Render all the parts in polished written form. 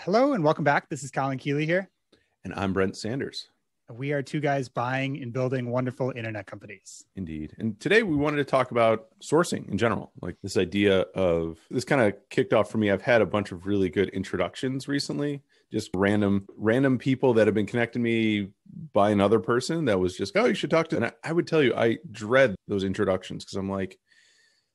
Hello and welcome back. This is Colin Keeley here. And I'm Brent Sanders. We are two guys buying and building wonderful internet companies. Indeed. And today we wanted to talk about sourcing in general. Like this idea of this kind of kicked off for me. I've had a bunch of really good introductions recently, just random people that have been connecting me by another person that was just, oh, you should talk to. And I would tell you, I dread those introductions because I'm like,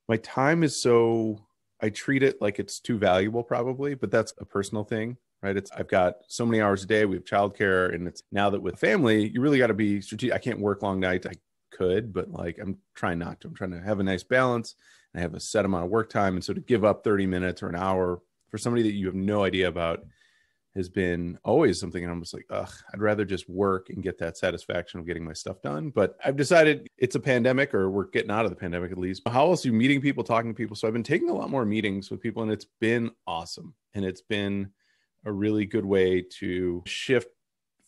my time is so, I treat it like it's too valuable probably, but that's a personal thing. Right. I've got so many hours a day. We have childcare. And it's now that with family, you really got to be strategic. I can't work long nights. I could, but like, I'm trying not to. I'm trying to have a nice balance. I have a set amount of work time. And so to give up 30 minutes or an hour for somebody that you have no idea about has been always something. And I'm just like, I'd rather just work and get that satisfaction of getting my stuff done. But I've decided it's a pandemic, or we're getting out of the pandemic at least. How else are you meeting people, talking to people? So I've been taking a lot more meetings with people, and it's been awesome. And it's been a really good way to shift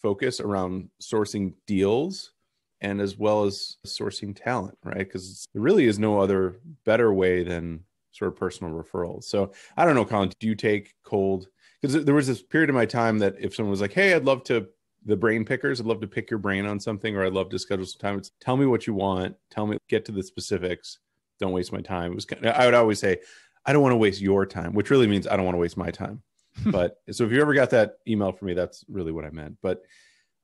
focus around sourcing deals and as well as sourcing talent, right? Because there really is no other better way than sort of personal referrals. So I don't know, Colin, do you take cold? Because there was this period of my time that if someone was like, hey, I'd love to, the brain pickers, I'd love to pick your brain on something, or I'd love to schedule some time. It's tell me what you want. Tell me, get to the specifics. Don't waste my time. It was I would always say, I don't want to waste your time, which really means I don't want to waste my time. But so if you ever got that email from me, that's really what I meant. But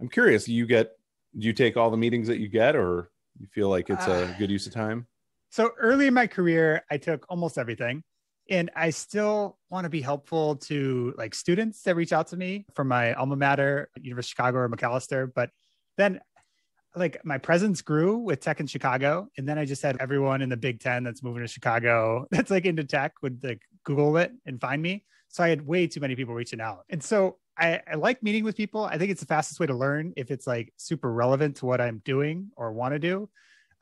I'm curious, do you take all the meetings that you get, or you feel like it's a good use of time? So early in my career, I took almost everything. And I still want to be helpful to like students that reach out to me from my alma mater, University of Chicago or McAllister. But then like my presence grew with tech in Chicago. And then I just had everyone in the Big Ten that's moving to Chicago that's like into tech would like Google it and find me. So I had way too many people reaching out. And so I like meeting with people. I think it's the fastest way to learn if it's like super relevant to what I'm doing or want to do.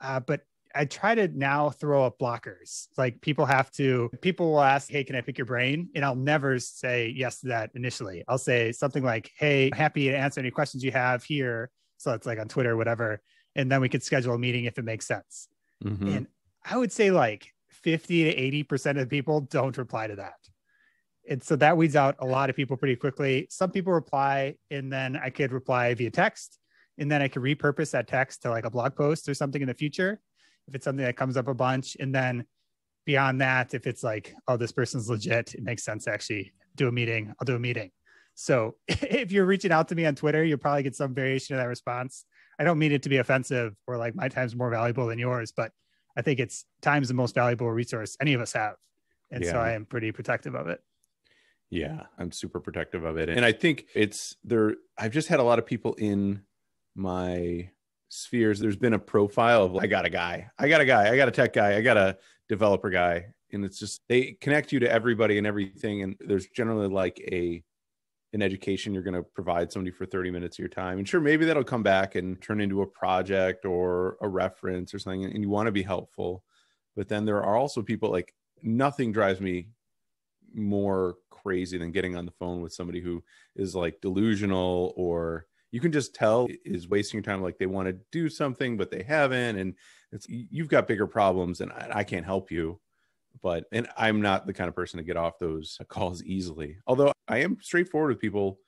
But I try to now throw up blockers. Like people will ask, hey, can I pick your brain? And I'll never say yes to that initially. I'll say something like, hey, happy to answer any questions you have here. So it's like on Twitter or whatever. And then we could schedule a meeting if it makes sense. Mm-hmm. And I would say like 50 to 80% of the people don't reply to that. And so that weeds out a lot of people pretty quickly. Some people reply, and then I could reply via text, and then I could repurpose that text to like a blog post or something in the future if it's something that comes up a bunch. And then beyond that, if it's like, oh, this person's legit, it makes sense to actually do a meeting, I'll do a meeting. So if you're reaching out to me on Twitter, you'll probably get some variation of that response. I don't mean it to be offensive or like my time's more valuable than yours, but I think it's time's the most valuable resource any of us have. And so I am pretty protective of it. Yeah, I'm super protective of it. And I think it's there. I've just had a lot of people in my spheres. There's been a profile of, I got a guy, I got a tech guy, I got a developer guy. And it's just, they connect you to everybody and everything. And there's generally like an education you're going to provide somebody for 30 minutes of your time. And sure, maybe that'll come back and turn into a project or a reference or something. And you want to be helpful. But then there are also people, like, nothing drives me more crazy than getting on the phone with somebody who is like delusional, or you can just tell is wasting your time. Like they want to do something, but they haven't. And you've got bigger problems and I can't help you. And I'm not the kind of person to get off those calls easily. Although I am straightforward with people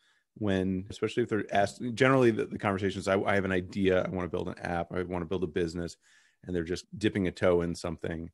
especially if they're asked, generally the conversation is, I have an idea. I want to build an app. I want to build a business, and they're just dipping a toe in something.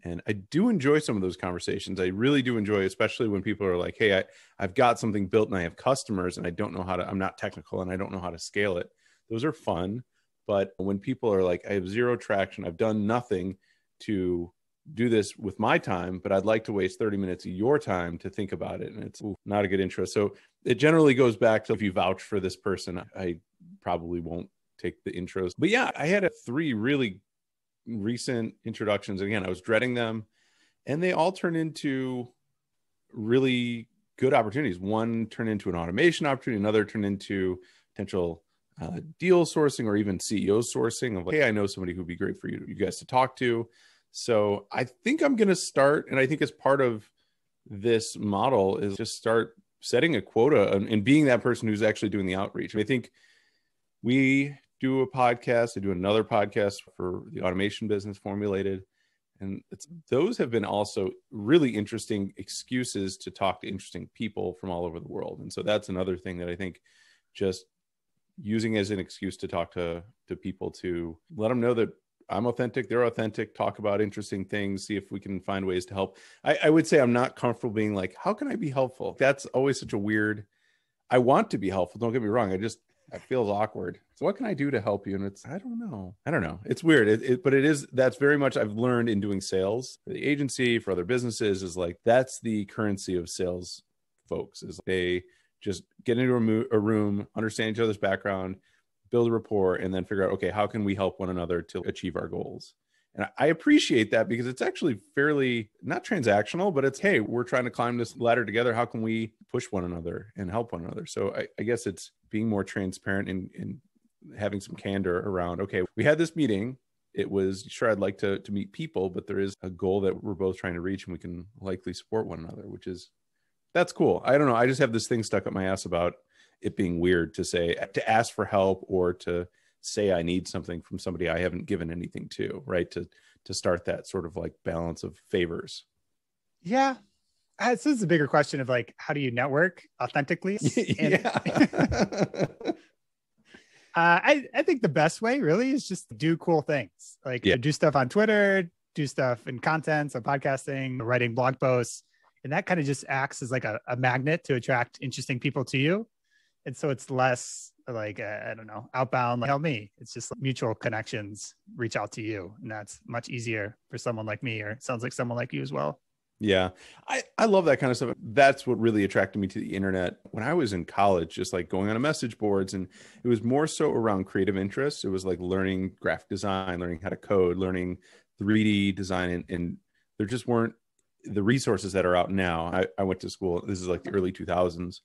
And I do enjoy some of those conversations. I really do enjoy, especially when people are like, hey, I've got something built and I have customers and I don't know I'm not technical and I don't know how to scale it. Those are fun. But when people are like, I have zero traction, I've done nothing to do this with my time, but I'd like to waste 30 minutes of your time to think about it. And it's not a good intro. So it generally goes back to, if you vouch for this person, I probably won't take the intros. But yeah, I had 3 really recent introductions. Again, I was dreading them, and they all turned into really good opportunities. One turned into an automation opportunity, another turned into potential deal sourcing, or even CEO sourcing of like, hey, I know somebody who'd be great for you guys to talk to. So I think I'm going to start, and I think as part of this model is just start setting a quota and being that person who's actually doing the outreach. I think we do a podcast. I do another podcast for the automation business, Formulated. And those have been also really interesting excuses to talk to interesting people from all over the world. And so that's another thing that I think just using as an excuse to talk to people, to let them know that I'm authentic, they're authentic, talk about interesting things, see if we can find ways to help. I would say I'm not comfortable being like, how can I be helpful? That's always such a weird, I want to be helpful. Don't get me wrong. It feels awkward. So what can I do to help you? And I don't know. It's weird. But it is, that's very much, I've learned in doing sales for the agency, for other businesses, is like, that's the currency of sales folks, is they just get into a room, understand each other's background, build a rapport, and then figure out, okay, how can we help one another to achieve our goals? And I appreciate that, because it's actually fairly not transactional, but it's, hey, we're trying to climb this ladder together. How can we push one another and help one another? So I guess it's being more transparent and having some candor around, okay, we had this meeting. It was, sure, I'd like to meet people, but there is a goal that we're both trying to reach, and we can likely support one another, that's cool. I don't know. I just have this thing stuck up my ass about it being weird to ask for help, or to say I need something from somebody I haven't given anything to, right? To start that sort of like balance of favors. Yeah. This is a bigger question of like, how do you network authentically? Yeah. I think the best way really is just do cool things. Like do stuff on Twitter, do stuff in content, so podcasting, writing blog posts. And that kind of just acts as like a magnet to attract interesting people to you. And so it's less like, I don't know, outbound, like, help me. It's just like mutual connections reach out to you. And that's much easier for someone like me, or it sounds like someone like you as well. Yeah. I love that kind of stuff. That's what really attracted me to the internet when I was in college, just like going on a message boards. And it was more so around creative interests. It was like learning graphic design, learning how to code, learning 3D design. And there just weren't the resources that are out now. I went to school, this is like the early 2000s,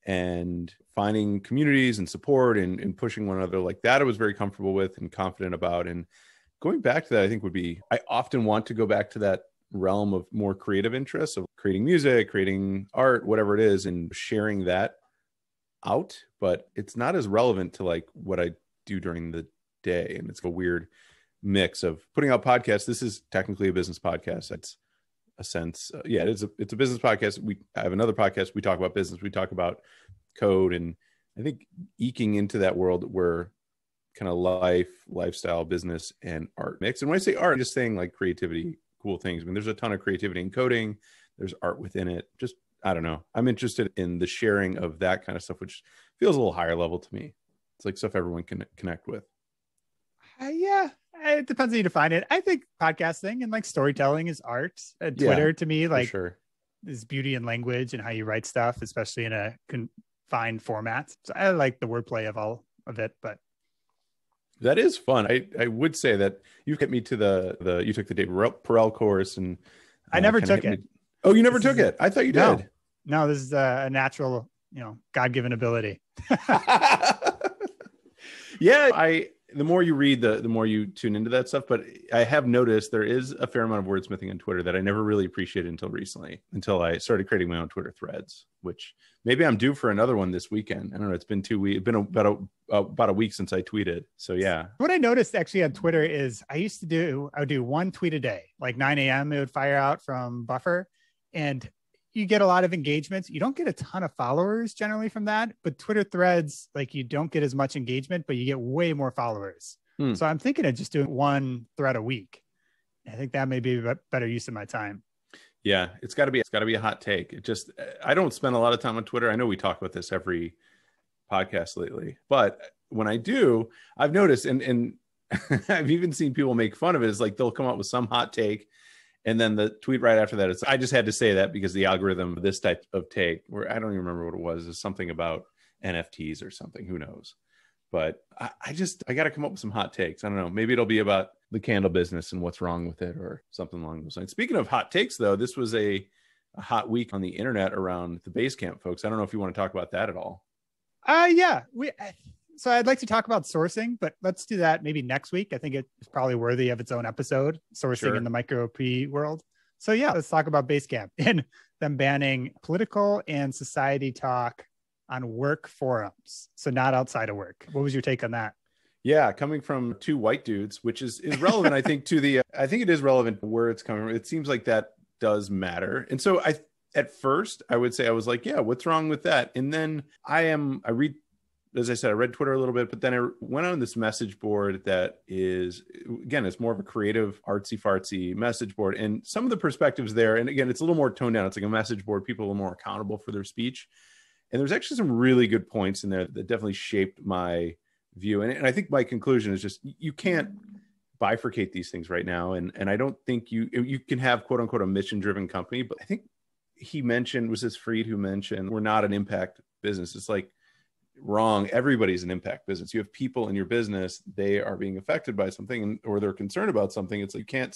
and finding communities and support and pushing one another like that, I was very comfortable with and confident about. And going back to that, I think I often want to go back to that realm of more creative interests, of creating music, creating art, whatever it is, and sharing that out. But it's not as relevant to like what I do during the day. And it's a weird mix of putting out podcasts. This is technically a business podcast. It's a sense. It's a business podcast. I have another podcast. We talk about business. We talk about code. And I think eking into that world where kind of lifestyle, business, and art mix. And when I say art, I'm just saying like creativity, cool things. I mean, there's a ton of creativity in coding. There's art within it. Just, I don't know. I'm interested in the sharing of that kind of stuff, which feels a little higher level to me. It's like stuff everyone can connect with. Yeah. It depends how you define it. I think podcasting and like storytelling is art. Twitter to me, like, is beauty in language and how you write stuff, especially in a confined format. So I like the wordplay of all of it, but that is fun. I would say that you get me to you took the Dave Perel course, and I never took it. Oh, you never took it? I thought you did. No, this is a natural, God-given ability. Yeah, the more you read, the more you tune into that stuff. But I have noticed there is a fair amount of wordsmithing on Twitter that I never really appreciated until recently, until I started creating my own Twitter threads, which maybe I'm due for another one this weekend. I don't know. It's been 2 weeks. It's been about a week since I tweeted. So yeah. What I noticed actually on Twitter is I would do one tweet a day, like 9 a.m. It would fire out from Buffer, and you get a lot of engagements. You don't get a ton of followers generally from that, but Twitter threads, like, you don't get as much engagement, but you get way more followers. So I'm thinking of just doing one thread a week. I think that may be a better use of my time. Yeah, it's got to be a hot take. I don't spend a lot of time on Twitter. I know we talk about this every podcast lately, but when I do, I've noticed, and I've even seen people make fun of it. Is like they'll come up with some hot take, and then the tweet right after that is, I just had to say that because the algorithm of this type of take, where I don't even remember what it was, is something about NFTs or something. Who knows? But I got to come up with some hot takes. I don't know. Maybe it'll be about the candle business and what's wrong with it, or something along those lines. Speaking of hot takes, though, this was a hot week on the internet around the Basecamp folks. I don't know if you want to talk about that at all. Yeah. So I'd like to talk about sourcing, but let's do that maybe next week. I think it's probably worthy of its own episode, sourcing in the micro P world. So yeah, let's talk about Basecamp and them banning political and society talk on work forums. So not outside of work. What was your take on that? Yeah, coming from two white dudes, which is relevant, I think, to the. I think it is relevant where it's coming from. It seems like that does matter, and so at first I would say I was like, yeah, what's wrong with that? And then I read, as I said, I read Twitter a little bit, but then I went on this message board that is, again, it's more of a creative, artsy fartsy message board, and some of the perspectives there, and again, it's a little more toned down. It's like a message board. People are a little more accountable for their speech, and there's actually some really good points in there that definitely shaped my view. And I think my conclusion is just you can't bifurcate these things right now. And I don't think you can have quote unquote a mission driven company, but I think he mentioned, was this Fried who mentioned we're not an impact business. It's like wrong. Everybody's an impact business. You have people in your business, they are being affected by something or they're concerned about something. It's like you can't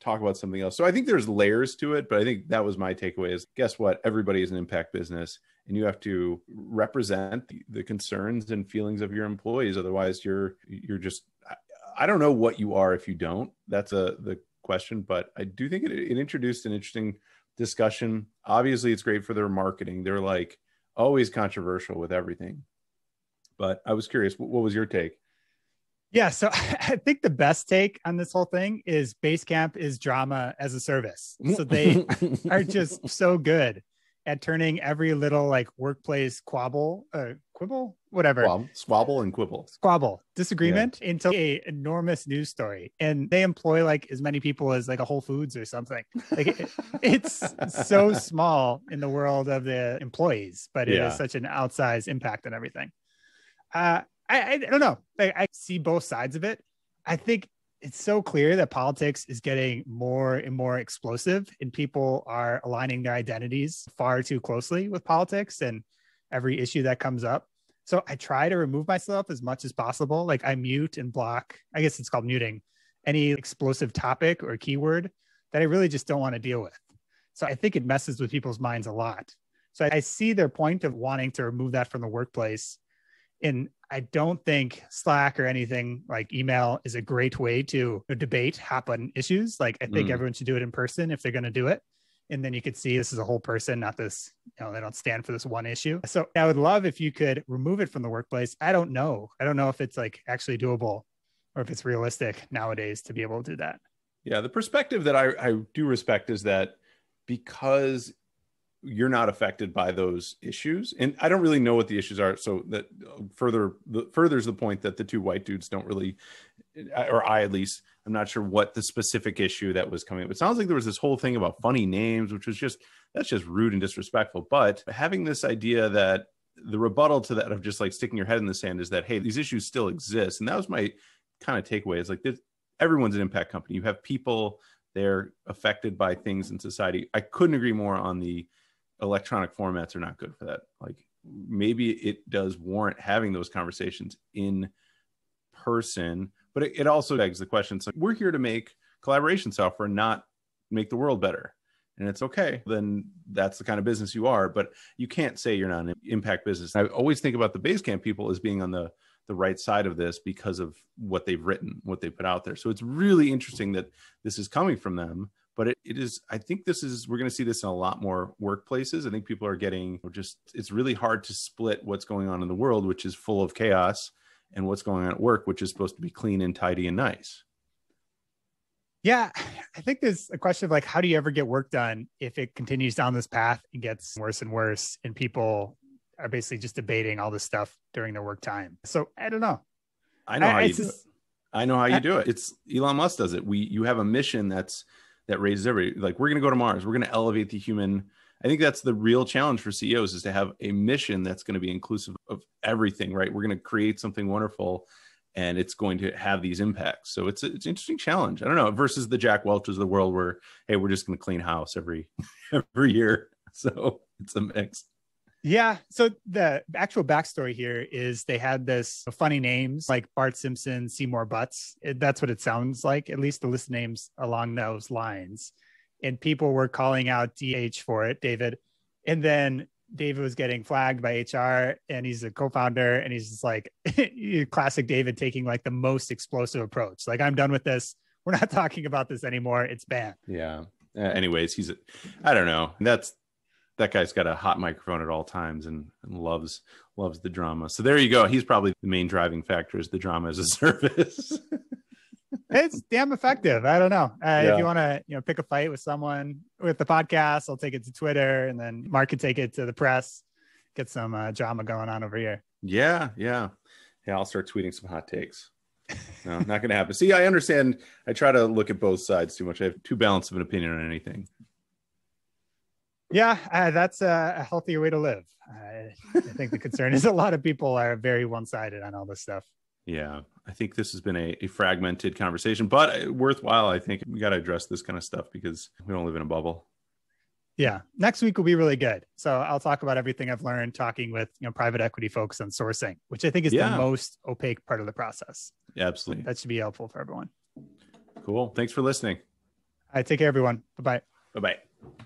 talk about something else. So I think there's layers to it, but I think that was my takeaway is guess what? Everybody is an impact business and you have to represent the concerns and feelings of your employees. Otherwise you're just, I don't know what you are if you don't. That's the question, but I do think it introduced an interesting discussion. Obviously it's great for their marketing. They're like always controversial with everything, but I was curious, what was your take? Yeah, so I think the best take on this whole thing is Basecamp is drama as a service. So they are just so good at turning every little like workplace quibble, whatever. Squabble and quibble. Squabble, disagreement into a enormous news story. And they employ like as many people as like a Whole Foods or something. Like it's so small in the world of the employees, but it is such an outsized impact on everything. I don't know. I see both sides of it. I think it's so clear that politics is getting more and more explosive and people are aligning their identities far too closely with politics and every issue that comes up. So I try to remove myself as much as possible. Like I mute and block, I guess it's called muting, any explosive topic or keyword that I really just don't want to deal with. So I think it messes with people's minds a lot. So I see their point of wanting to remove that from the workplace. And I don't think Slack or anything like email is a great way to debate happen issues. Like I think everyone should do it in person if they're going to do it. And then you could see this is a whole person, not this, they don't stand for this one issue. So I would love if you could remove it from the workplace. I don't know if it's like actually doable or if it's realistic nowadays to be able to do that. Yeah. The perspective that I do respect is that because you're not affected by those issues. And I don't really know what the issues are. So that furthers the point that the two white dudes don't really, or I, at least, I'm not sure what the specific issue that was coming up. It sounds like there was this whole thing about funny names, which was that's just rude and disrespectful. But having this idea that the rebuttal to that of just like sticking your head in the sand is that, hey, these issues still exist. And that was my kind of takeaway is like everyone's an impact company. You have people, they're affected by things in society. I couldn't agree more on the electronic formats are not good for that. Like maybe it does warrant having those conversations in person, but it also begs the question. So we're here to make collaboration software, not make the world better. And it's okay. Then that's the kind of business you are, but you can't say you're not an impact business. I always think about the Basecamp people as being on the right side of this because of what they've written, what they put out there. So it's really interesting that this is coming from them. But it is, I think we're going to see this in a lot more workplaces. I think people are it's really hard to split what's going on in the world, which is full of chaos, and what's going on at work, which is supposed to be clean and tidy and nice. Yeah, I think there's a question of like, how do you ever get work done if it continues down this path and gets worse and worse and people are basically just debating all this stuff during their work time? So I don't know. I know how you do it. I know how you do it. It's Elon Musk does it. You have a mission that raises everybody. Like we're going to go to Mars. We're going to elevate the human. I think that's the real challenge for CEOs is to have a mission that's going to be inclusive of everything, right? We're going to create something wonderful and it's going to have these impacts. So it's an interesting challenge. I don't know, versus the Jack Welch's of the world where, hey, we're just going to clean house every year. So it's a mix. Yeah. So the actual backstory here is they had this funny names like Bart Simpson, Seymour Butts. That's what it sounds like, at least the list names along those lines. And people were calling out DH for it, David. And then David was getting flagged by HR and he's a co-founder and he's just like classic David taking like the most explosive approach. Like, I'm done with this. We're not talking about this anymore. It's banned. Yeah. Anyways, I don't know. that guy's got a hot microphone at all times and loves the drama. So there you go. He's probably the main driving factor, is the drama as a service. It's damn effective. I don't know. If you want to, pick a fight with someone with the podcast, I'll take it to Twitter, and then Mark can take it to the press. Get some drama going on over here. Yeah. I'll start tweeting some hot takes. No, not going to happen. See, I understand. I try to look at both sides too much. I have too balanced of an opinion on anything. Yeah, that's a healthier way to live. I think the concern is a lot of people are very one-sided on all this stuff. Yeah, I think this has been a fragmented conversation, but worthwhile. I think we got to address this kind of stuff because we don't live in a bubble. Yeah. Next week will be really good. So I'll talk about everything I've learned talking with private equity folks on sourcing, which I think is the most opaque part of the process. Yeah, absolutely. That should be helpful for everyone. Cool. Thanks for listening. All right, take care, everyone. Bye-bye. Bye-bye.